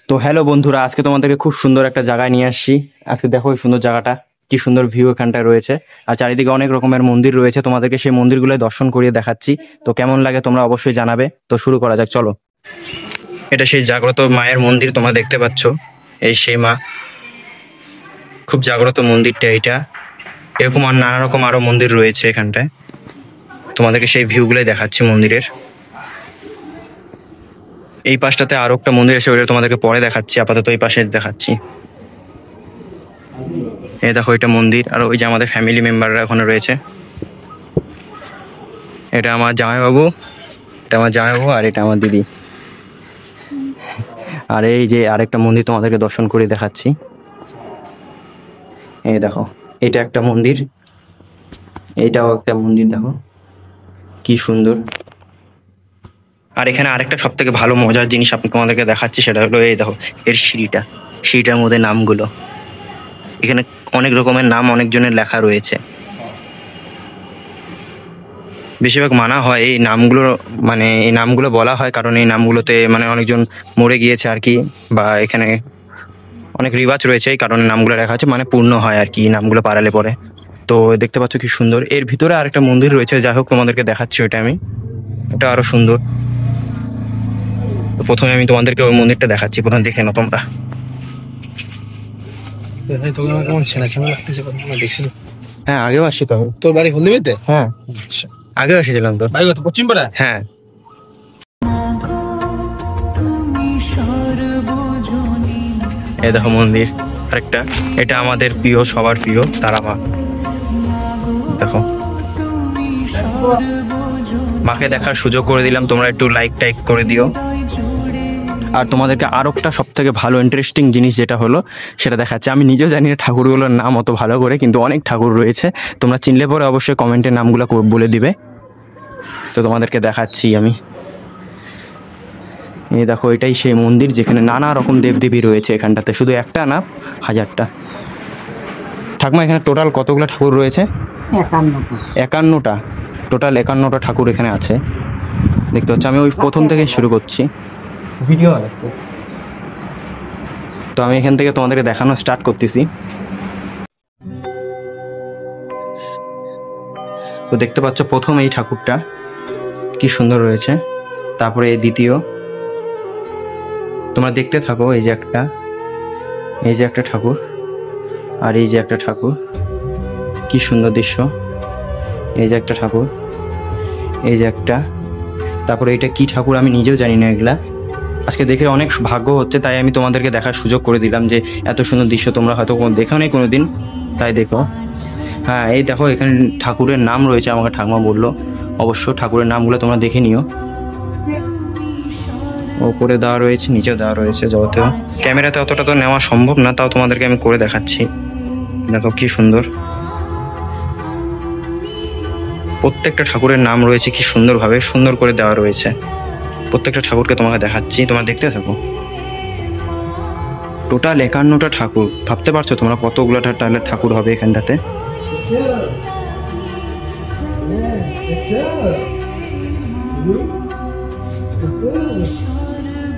তো হ্যালো বন্ধুরা, আজকে তোমাদেরকে খুব সুন্দর একটা জায়গায় নিয়ে আসছি। আজকে দেখো এই সুন্দর জায়গাটা, কি সুন্দর ভিউ এখানটায় রয়েছে। আর চারিদিকে অনেক রকমের মন্দির রয়েছে, তোমাদেরকে সেই মন্দিরগুলো দর্শন করিয়ে দেখাচ্ছি। তো কেমন লাগে তোমরা অবশ্যই জানাবে। তো শুরু করা যাক, চলো। এটা সেই জাগ্রত মায়ের মন্দির, তোমরা দেখতে পাচ্ছ। এই সেই মা, খুব জাগ্রত মন্দিরটা এটা। এরকম আর নানা রকম আরো মন্দির রয়েছে এখানটায়, তোমাদেরকে সেই ভিউগুলোই দেখাচ্ছি মন্দিরের। এই পাশটাতে আরো একটা মন্দির আছে, ওইটা তোমাদেরকে পরে দেখাচ্ছি, আপাতত এই পাশে দেখাচ্ছি। এই দেখো এটা মন্দির, আর ওই যে আমাদের ফ্যামিলি মেম্বাররা ওখানে রয়েছে। এটা আমার জামাইবাবু, আর এটা আমার দিদি। আর এই যে আরেকটা মন্দির তোমাদেরকে দর্শন করে দেখাচ্ছি। এই দেখো এটা একটা মন্দির, এইটাও একটা মন্দির, দেখো কি সুন্দর। আর এখানে আরেকটা সব থেকে ভালো মজার জিনিস আপনি তোমাদেরকে দেখাচ্ছি, সেটা হলো এই দেখো এর সিঁড়িটার মধ্যে নামগুলো। এখানে অনেক রকমের নাম অনেকজনের লেখা রয়েছে। বেশিরভাগ মানা হয় এই নামগুলো, মানে এই নামগুলো বলা হয় কারণ এই নামগুলোতে মানে অনেকজন মরে গিয়েছে আর কি, বা এখানে অনেক রিবাজ রয়েছে, এই কারণে নামগুলো লেখা আছে, মানে পূর্ণ হয় আর কি নামগুলো পারালে পরে। তো দেখতে পাচ্ছ কি সুন্দর। এর ভিতরে আরেকটা মন্দির রয়েছে, যাই হোক তোমাদেরকে দেখাচ্ছি ওইটা আমি, ওটা আরো সুন্দর। তো প্রথমে আমি তোমাদেরকে ওই মন্দিরটা দেখাচ্ছি, প্রথমে দেখে নাও তোমরা। হ্যাঁ আগেও আসছি তো। তোর বাড়ি হলদিবাড়িতে? হ্যাঁ আগেও এসেছিলাম তো। বাড়ি কত, পশ্চিম পাড়া? হ্যাঁ। এই দেখো মন্দির আরেকটা, এটা আমাদের প্রিয়, সবার প্রিয় তারা মা। দেখো মাকে দেখার সুযোগ করে দিলাম, তোমরা একটু লাইক টাইক করে দিও। আর তোমাদেরকে আরো একটা সব থেকে ভালো ইন্টারেস্টিং জিনিস যেটা হলো সেটা দেখাচ্ছে। আমি নিজেও জানি না ঠাকুরগুলোর নাম অত ভালো করে, কিন্তু অনেক ঠাকুর রয়েছে, তোমরা চিনলে পরে অবশ্যই কমেন্টের নামগুলো বলে দিবে। তো তোমাদেরকে দেখাচ্ছি আমি। এই দেখো এটাই সেই মন্দির যেখানে নানা রকম দেবদেবী রয়েছে। এখানটাতে শুধু একটা না, হাজারটা। ঠাকুমা এখানে টোটাল কতগুলো ঠাকুর রয়েছে? 51টা। টোটাল 51টা ঠাকুর এখানে আছে, দেখতে পাচ্ছ। আমি ওই প্রথম থেকে শুরু করছি, ভিডিও আছে। তো আমি এখান থেকে তোমাদেরকে দেখানো স্টার্ট করতেছি। তো দেখতে পাচ্ছ প্রথম এই ঠাকুরটা কি সুন্দর রয়েছে, তারপরে এই দ্বিতীয়। তোমরা দেখতে থাকো। এই যে একটা ঠাকুর, আর এই যে একটা ঠাকুর, কি সুন্দর দৃশ্য। এই যে একটা ঠাকুর, এই যে একটা, তারপরে এটা কি ঠাকুর আমি নিজেও জানি না। এগুলা আজকে দেখে অনেক ভাগ্য হচ্ছে, তাই আমি তোমাদেরকে দেখার সুযোগ করে দিলাম যে এত সুন্দর দৃশ্য তোমরা হয়তো দেখো নেই কোনোদিন, তাই দেখো। হ্যাঁ এই দেখো এখানে ঠাকুরের নাম রয়েছে, আমাকে ঠাকুমা বললো। অবশ্য ঠাকুরের নামগুলো তোমরা দেখে নিও। ওপরে দেওয়া রয়েছে, নিচেও দেওয়া রয়েছে, যতও ক্যামেরাতে অতটা তো নেওয়া সম্ভব না, তাও তোমাদেরকে আমি করে দেখাচ্ছি। দেখো কি সুন্দর, প্রত্যেকটা ঠাকুরের নাম রয়েছে, কি সুন্দরভাবে সুন্দর করে দেওয়া রয়েছে। প্রত্যেকটা ঠাকুরকে তোমাকে দেখাচ্ছি, তোমরা দেখতে থাকো। টোটাল 51টা ঠাকুর, ভাবতে পারছো তোমরা কতগুলো ঠাকুর হবে এখানটাতে?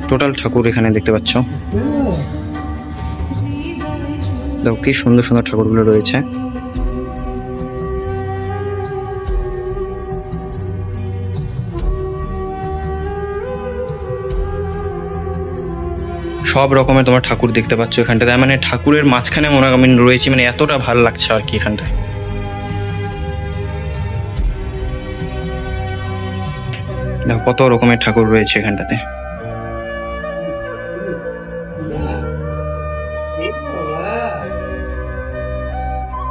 টোটাল ঠাকুর এখানে দেখতে পাচ্ছ। দেখো কি সুন্দর সুন্দর ঠাকুরগুলো রয়েছে। সব রকমের তোমার ঠাকুর দেখতে পাচ্ছ এখানটাতে, মানে ঠাকুরের মাঝখানে মনে আমি রয়েছি, মানে এতটা ভালো লাগছে আর কি এখানটায়। দেখো কত রকমের ঠাকুর রয়েছে এখানটাতে।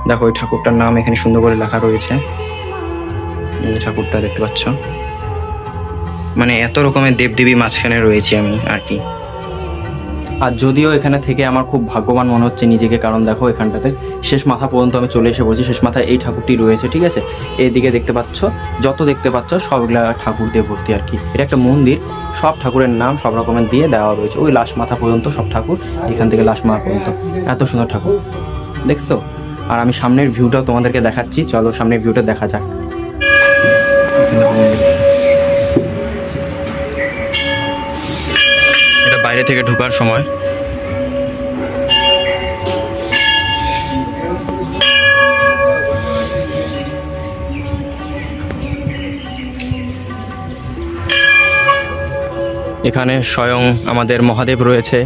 দেখো ওই ঠাকুরটার নাম এখানে সুন্দর করে লেখা রয়েছে। এই ঠাকুরটা দেখতে পাচ্ছ, মানে এত রকমের দেবদেবী মাঝখানে রয়েছি আমি আর কি। আর যদিও এখানে থেকে আমার খুব ভাগ্যবান মনে হচ্ছে নিজেকে, কারণ দেখো এখানটাতে শেষ মাথা পর্যন্ত আমি চলে এসে বলছি। শেষ মাথায় এই ঠাকুরটি রয়েছে, ঠিক আছে। এইদিকে দেখতে পাচ্ছ, যত দেখতে পাচ্ছ সবগুলা ঠাকুর দিয়ে ভর্তি আর কি। এটা একটা মন্দির, সব ঠাকুরের নাম সব রকমের দিয়ে দেওয়া রয়েছে। ওই লাশ মাথা পর্যন্ত সব ঠাকুর, এখান থেকে লাশ মাথা পর্যন্ত এত সুন্দর ঠাকুর দেখছো। আর আমি সামনের ভিউটাও তোমাদেরকে দেখাচ্ছি, চলো সামনের ভিউটা দেখা যাক। এটা বাইরে থেকে ঢোকার সময় এখানে স্বয়ং আমাদের মহাদেব রয়েছে।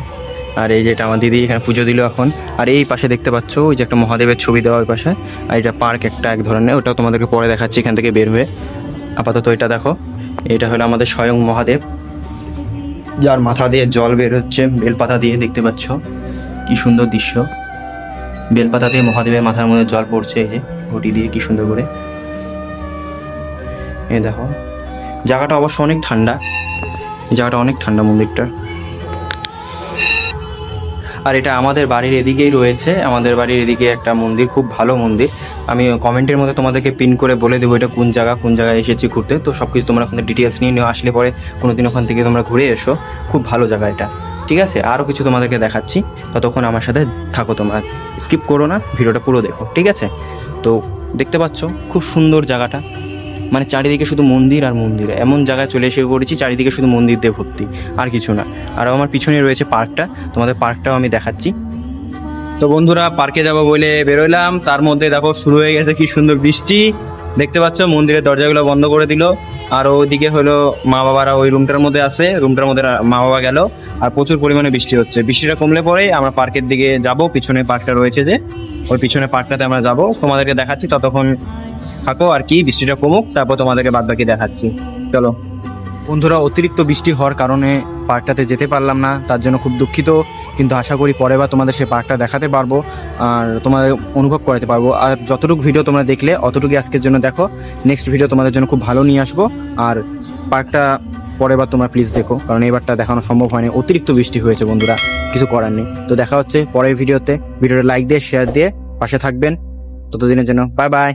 আর এই যেটা আমার দিদি এখানে পুজো দিল এখন। আর এই পাশে দেখতে পাচ্ছ ওই যে একটা মহাদেবের ছবি দেওয়া ওই পাশে। আর এটা পার্ক একটা এক ধরনের, ওটাও তোমাদেরকে পরে দেখাচ্ছি এখান থেকে বের হয়ে। আপাতত এটা দেখো, এটা হলো আমাদের স্বয়ং মহাদেব, যার মাথা দিয়ে জল বের হচ্ছে বেলপাতা দিয়ে। দেখতে পাচ্ছ কি সুন্দর দৃশ্য, বেলপাতা দিয়ে মহাদেবের মাথার মধ্যে জল পড়ছে, এই যে ঘটি দিয়ে কি সুন্দর করে। এই দেখো জায়গাটা অবশ্য অনেক ঠান্ডা, জায়গাটা অনেক ঠান্ডা মন্দিরটা। আর এটা আমাদের বাড়ির এদিকেই রয়েছে, আমাদের বাড়ির এদিকে একটা মন্দির, খুব ভালো মন্দির। আমি কমেন্টের মধ্যে তোমাদেরকে পিন করে বলে দেবো এটা কোন জায়গায় এসেছি ঘুরতে। তো সব কিছু তোমরা ওখানে ডিটেলস নিয়ে নিও, আসলে পরে কোনো দিন ওখান থেকে তোমরা ঘুরে এসো, খুব ভালো জায়গা এটা। ঠিক আছে, আরও কিছু তোমাদেরকে দেখাচ্ছি, ততক্ষণ আমার সাথে থাকো, তোমরা স্কিপ করো না, ভিডিওটা পুরো দেখো। ঠিক আছে, তো দেখতে পাচ্ছ খুব সুন্দর জায়গাটা, মানে চারিদিকে শুধু মন্দির আর মন্দির। এমন জায়গায় চলে এসে পড়েছি চারিদিকে শুধু মন্দির দিয়ে ভর্তি, আর কিছু না। আর আমার পিছনে রয়েছে পার্কটা, তোমাদের পার্কটাও আমি দেখাচ্ছি। তো বন্ধুরা পার্কে যাব বলে বেরোলাম, তার মধ্যে দেখো শুরু হয়ে গেছে কি সুন্দর বৃষ্টি। দেখতে পাচ্ছ মন্দিরের দরজাগুলো বন্ধ করে দিল। আর ওইদিকে হলো মা বাবারা ওই রুমটার মধ্যে আছে, রুমটার মধ্যে মা বাবা গেল। আর প্রচুর পরিমাণে বৃষ্টি হচ্ছে, বৃষ্টিটা কমলে পরে আমরা পার্কের দিকে যাব। পিছনে পার্কটা রয়েছে যে, ওই পিছনে পার্কটাতে আমরা যাব, তোমাদেরকে দেখাচ্ছি। ততক্ষণ থাকো আর কি, বৃষ্টিটা কমুক, তারপর তোমাদেরকে বাদ বাকি দেখাচ্ছি। চলো বন্ধুরা, অতিরিক্ত বৃষ্টি হওয়ার কারণে পার্কটাতে যেতে পারলাম না, তার জন্য খুব দুঃখিত। কিন্তু আশা করি পরের বার তোমাদের সেই পার্কটা দেখাতে পারবো আর তোমাদের অনুভব করাতে পারবো। আর যতটুকু ভিডিও তোমরা দেখলে অতটুকুই আজকের জন্য দেখো, নেক্সট ভিডিও তোমাদের জন্য খুব ভালো নিয়ে আসবো। আর পার্কটা পরের বার তোমরা প্লিজ দেখো, কারণ এবারটা দেখানো সম্ভব হয়নি, অতিরিক্ত বৃষ্টি হয়েছে বন্ধুরা, কিছু করার নেই। তো দেখা হচ্ছে পরের ভিডিওতে, ভিডিওটা লাইক দিয়ে শেয়ার দিয়ে পাশে থাকবেন। ততদিনের জন্য বাই বাই।